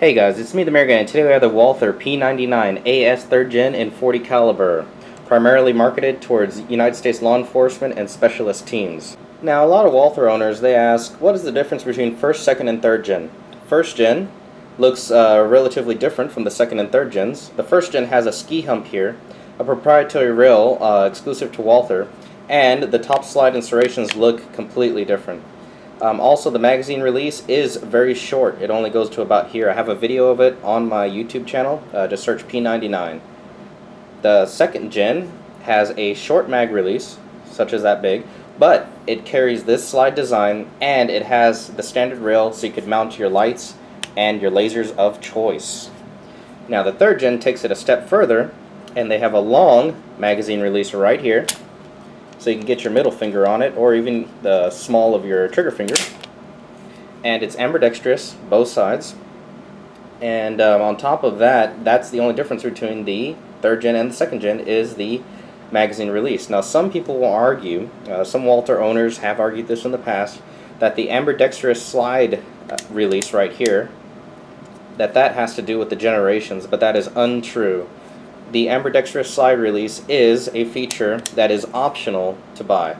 Hey guys, it's me, the Mayor Guy, and today we have the Walther P99 AS 3rd Gen in 40 caliber, primarily marketed towards United States law enforcement and specialist teams. Now, a lot of Walther owners, they ask, what is the difference between 1st, 2nd, and 3rd Gen? 1st Gen looks relatively different from the 2nd and 3rd Gens. The 1st Gen has a ski hump here, a proprietary rail exclusive to Walther, and the top slide insertions look completely different. Also, the magazine release is very short. It only goes to about here. I have a video of it on my YouTube channel. Just search P99. The 2nd Gen has a short mag release, such as that big, but it carries this slide design, and it has the standard rail so you could mount your lights and your lasers of choice. Now, the 3rd Gen takes it a step further, and they have a long magazine release right here, so you can get your middle finger on it, or even the small of your trigger finger. And it's ambidextrous, both sides. And on top of that, that's the only difference between the 3rd Gen and the 2nd Gen is the magazine release. Now, some people will argue, some Walther owners have argued this in the past, that the ambidextrous slide release right here, that has to do with the generations, but that is untrue. The ambidextrous slide release is a feature that is optional to buy.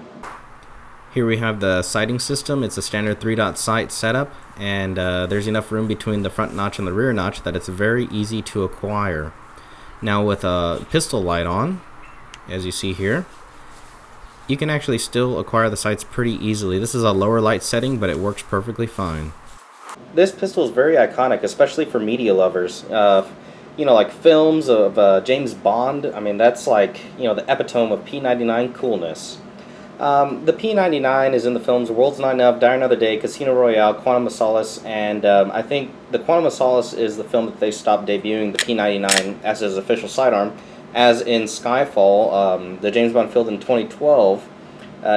Here we have the sighting system. It's a standard 3-dot sight setup, and there's enough room between the front notch and the rear notch that it's very easy to acquire. Now, with a pistol light on, as you see here, you can actually still acquire the sights pretty easily. This is a lower light setting, but it works perfectly fine. This pistol is very iconic, especially for media lovers. You know, like films of James Bond. I mean, that's like, you know, the epitome of P99 coolness. The P99 is in the films World's Not Enough, Die Another Day, Casino Royale, Quantum of Solace, and I think the Quantum of Solace is the film that they stopped debuting the P99 as his official sidearm. As in Skyfall, the James Bond film in 2012,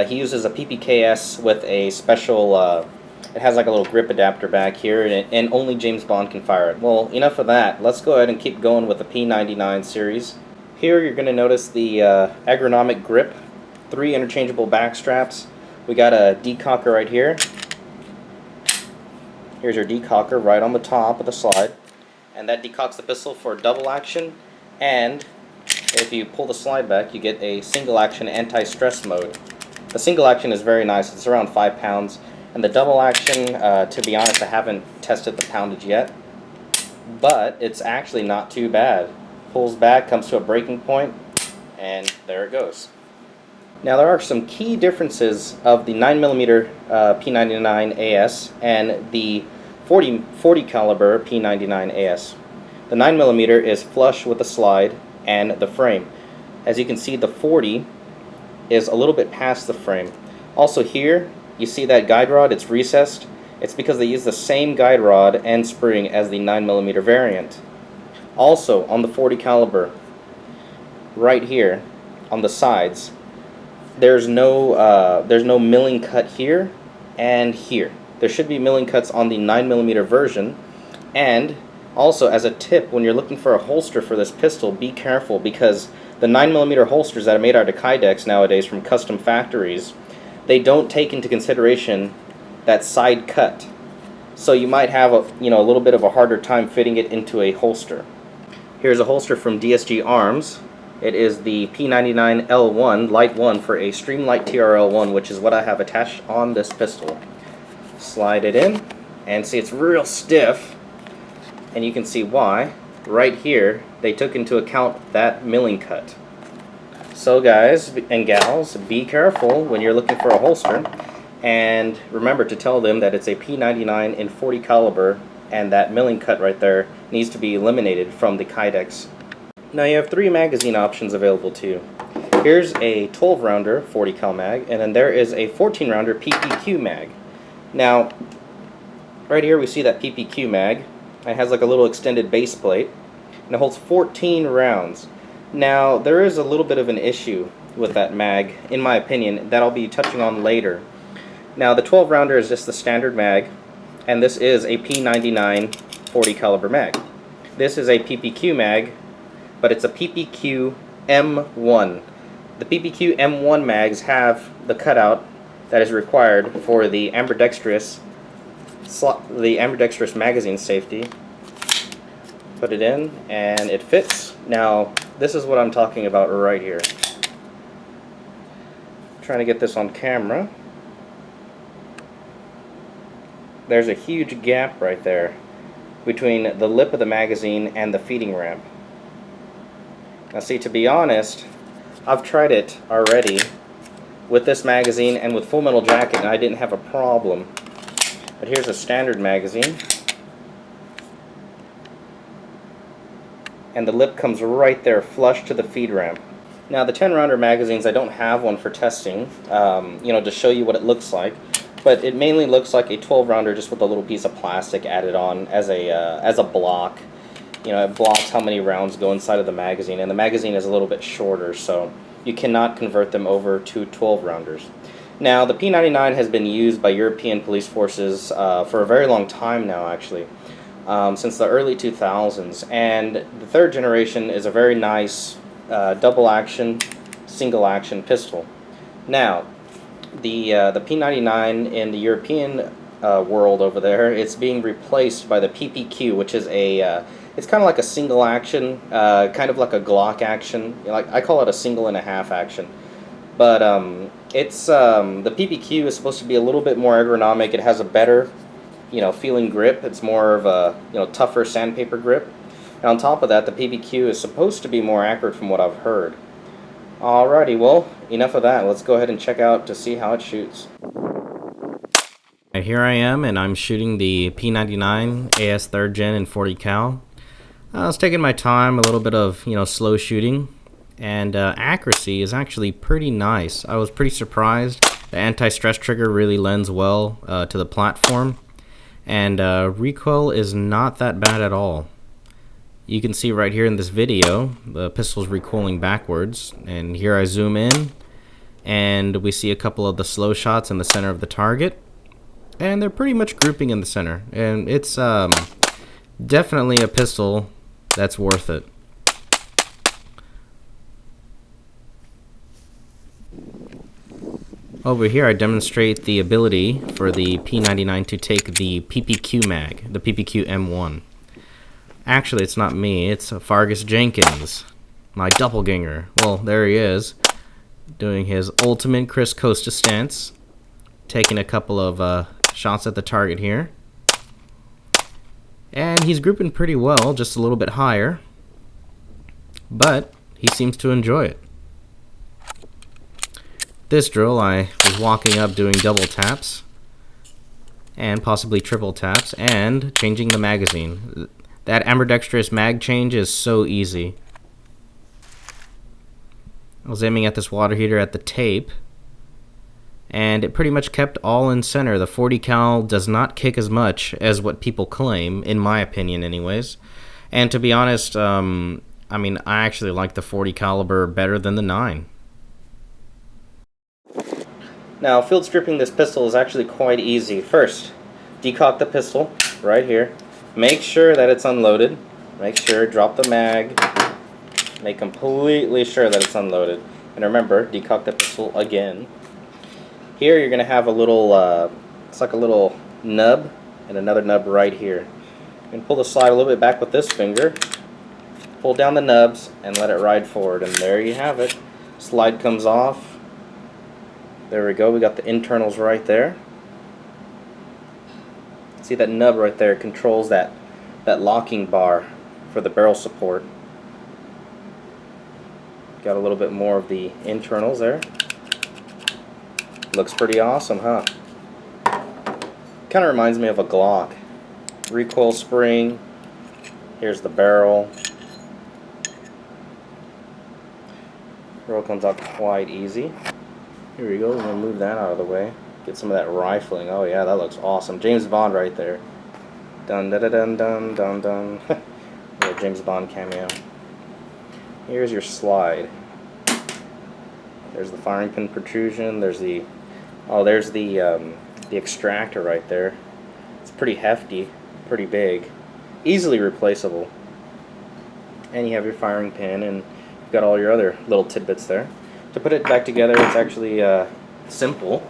he uses a PPKS with a special it has like a little grip adapter back here, and only James Bond can fire it. Well, enough of that. Let's go ahead and keep going with the P99 series. Here you're going to notice the agronomic grip, 3 interchangeable back straps. We got a decocker right here. Here's your decocker right on the top of the slide, and that decocks the pistol for double action, and if you pull the slide back, you get a single action anti-stress mode. The single action is very nice. It's around 5 pounds. And the double action, to be honest, I haven't tested the poundage yet, but it's actually not too bad. Pulls back, comes to a breaking point, and there it goes. Now, there are some key differences of the 9mm P99 AS and the 40 caliber P99 AS. The 9mm is flush with the slide and the frame. As you can see, the 40 is a little bit past the frame. Also here, you see that guide rod, it's recessed. It's because they use the same guide rod and spring as the 9mm variant. Also, on the 40 caliber, right here, on the sides, there's no milling cut here and here. There should be milling cuts on the 9mm version. And also, as a tip, when you're looking for a holster for this pistol, be careful, because the 9mm holsters that are made out of Kydex nowadays from custom factories, they don't take into consideration that side cut. So you might have a little bit of a harder time fitting it into a holster. Here's a holster from DSG Arms. It is the P99 L1 Light 1 for a Streamlight TRL1, which is what I have attached on this pistol. Slide it in, and see, it's real stiff, and you can see why. Right here, they took into account that milling cut. So guys and gals, be careful when you're looking for a holster, and remember to tell them that it's a P99 in 40 caliber, and that milling cut right there needs to be eliminated from the Kydex. Now you have 3 magazine options available to you. Here's a 12 rounder 40 cal mag, and then there is a 14 rounder PPQ mag. Now, right here we see that PPQ mag. It has like a little extended base plate, and it holds 14 rounds. Now, there is a little bit of an issue with that mag, in my opinion, that I'll be touching on later. Now, the 12 rounder is just the standard mag, and this is a P99 40 caliber mag. This is a PPQ mag, but it's a PPQ M1. The PPQ M1 mags have the cutout that is required for the ambidextrous magazine safety. put it in, and it fits. Now, this is what I'm talking about right here. Trying to get this on camera. There's a huge gap right there between the lip of the magazine and the feeding ramp. Now see, to be honest, I've tried it already with this magazine and with Full Metal Jacket, and I didn't have a problem. But here's a standard magazine, and the lip comes right there flush to the feed ramp. Now the 10-rounder magazines, I don't have one for testing, to show you what it looks like, but it mainly looks like a 12-rounder just with a little piece of plastic added on as a block. It blocks how many rounds go inside of the magazine, and the magazine is a little bit shorter, so you cannot convert them over to 12-rounders. Now the P99 has been used by European police forces for a very long time now, actually. Since the early 2000s, and the third generation is a very nice double action, single action pistol. Now, the P99 in the European world over there, it's being replaced by the PPQ, which is it's kind of like a single action, kind of like a Glock action. I call it a single and a half action. But it's the PPQ is supposed to be a little bit more ergonomic. It has a better feeling grip. It's more of a tougher sandpaper grip. And on top of that, the PPQ is supposed to be more accurate from what I've heard. Alrighty, well, enough of that. Let's go ahead and check out to see how it shoots. Here I am, and I'm shooting the P99 AS 3rd Gen in 40 cal. I was taking my time, a little bit of slow shooting, and accuracy is actually pretty nice. I was pretty surprised. The anti-stress trigger really lends well to the platform. And recoil is not that bad at all. You can see right here in this video, the pistol's recoiling backwards. And here I zoom in, and we see a couple of the slow shots in the center of the target. And they're pretty much grouping in the center. And it's definitely a pistol that's worth it. Over here I demonstrate the ability for the P99 to take the PPQ mag, the PPQ M1. Actually, it's not me, it's Fargus Jenkins, my doppelganger. Well, there he is, doing his ultimate Chris Costa stance, taking a couple of shots at the target here. And he's grouping pretty well, just a little bit higher, but he seems to enjoy it. This drill, I was walking up doing double taps, and possibly triple taps, and changing the magazine. That ambidextrous mag change is so easy. I was aiming at this water heater at the tape, and it pretty much kept all in center. The 40 cal does not kick as much as what people claim, in my opinion anyways. And to be honest, I actually like the 40 caliber better than the 9. Now, field stripping this pistol is actually quite easy. First, decock the pistol right here. Make sure that it's unloaded. Make sure, drop the mag. Make completely sure that it's unloaded. And remember, decock the pistol again. Here you're going to have a little, it's like a little nub and another nub right here. You can pull the slide a little bit back with this finger. Pull down the nubs and let it ride forward. And there you have it. Slide comes off. There we go, we got the internals right there. See that nub right there controls that locking bar for the barrel support. Got a little bit more of the internals there. Looks pretty awesome, huh? Kind of reminds me of a Glock. Recoil spring. Here's the barrel. Barrel comes out quite easy. Here we go, we're going to move that out of the way. Get some of that rifling. Oh yeah, that looks awesome. James Bond right there. Dun dun dun dun dun dun. Little James Bond cameo. Here's your slide. There's the firing pin protrusion. There's the extractor right there. It's pretty hefty, pretty big, easily replaceable. And you have your firing pin, and you've got all your other little tidbits there. To put it back together, it's actually simple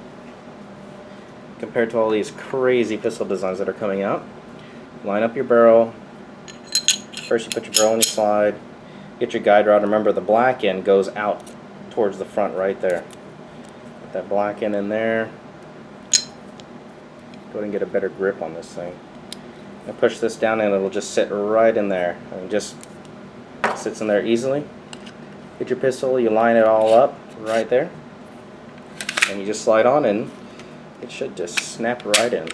compared to all these crazy pistol designs that are coming out. Line up your barrel, First you put your barrel in your slide, get your guide rod. Remember the black end goes out towards the front right there. Put that black end in there. Go ahead and get a better grip on this thing. And push this down and it'll just sit right in there. And just sits in there easily. Get your pistol, you line it all up right there. And you just slide on and it should just snap right in.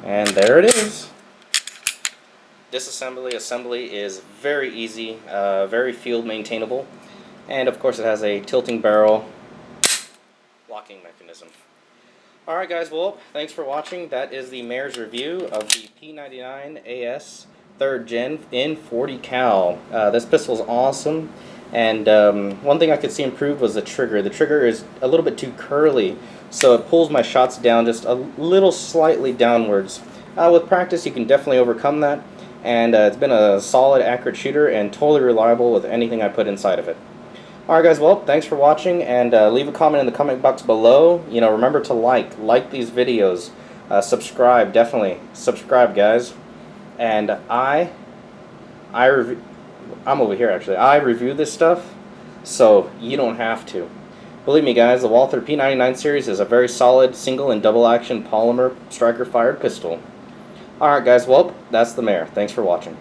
And there it is. Disassembly assembly is very easy, very field maintainable, and of course it has a tilting barrel locking mechanism. Alright guys, well, thanks for watching. That is the Mayor's review of the P99 AS 3rd Gen in 40 cal. This pistol is awesome, and one thing I could see improved was the trigger. The trigger is a little bit too curly, so it pulls my shots down just a little slightly downwards. With practice you can definitely overcome that. And it's been a solid, accurate shooter and totally reliable with anything I put inside of it. Alright guys, well, thanks for watching, and leave a comment in the comment box below. You know, remember to like these videos, subscribe, definitely subscribe guys. And I'm over here actually. I review this stuff, so you don't have to. Believe me guys, the Walther P99 series is a very solid single and double action polymer striker fired pistol. Alright guys, well, that's the Mayor. Thanks for watching.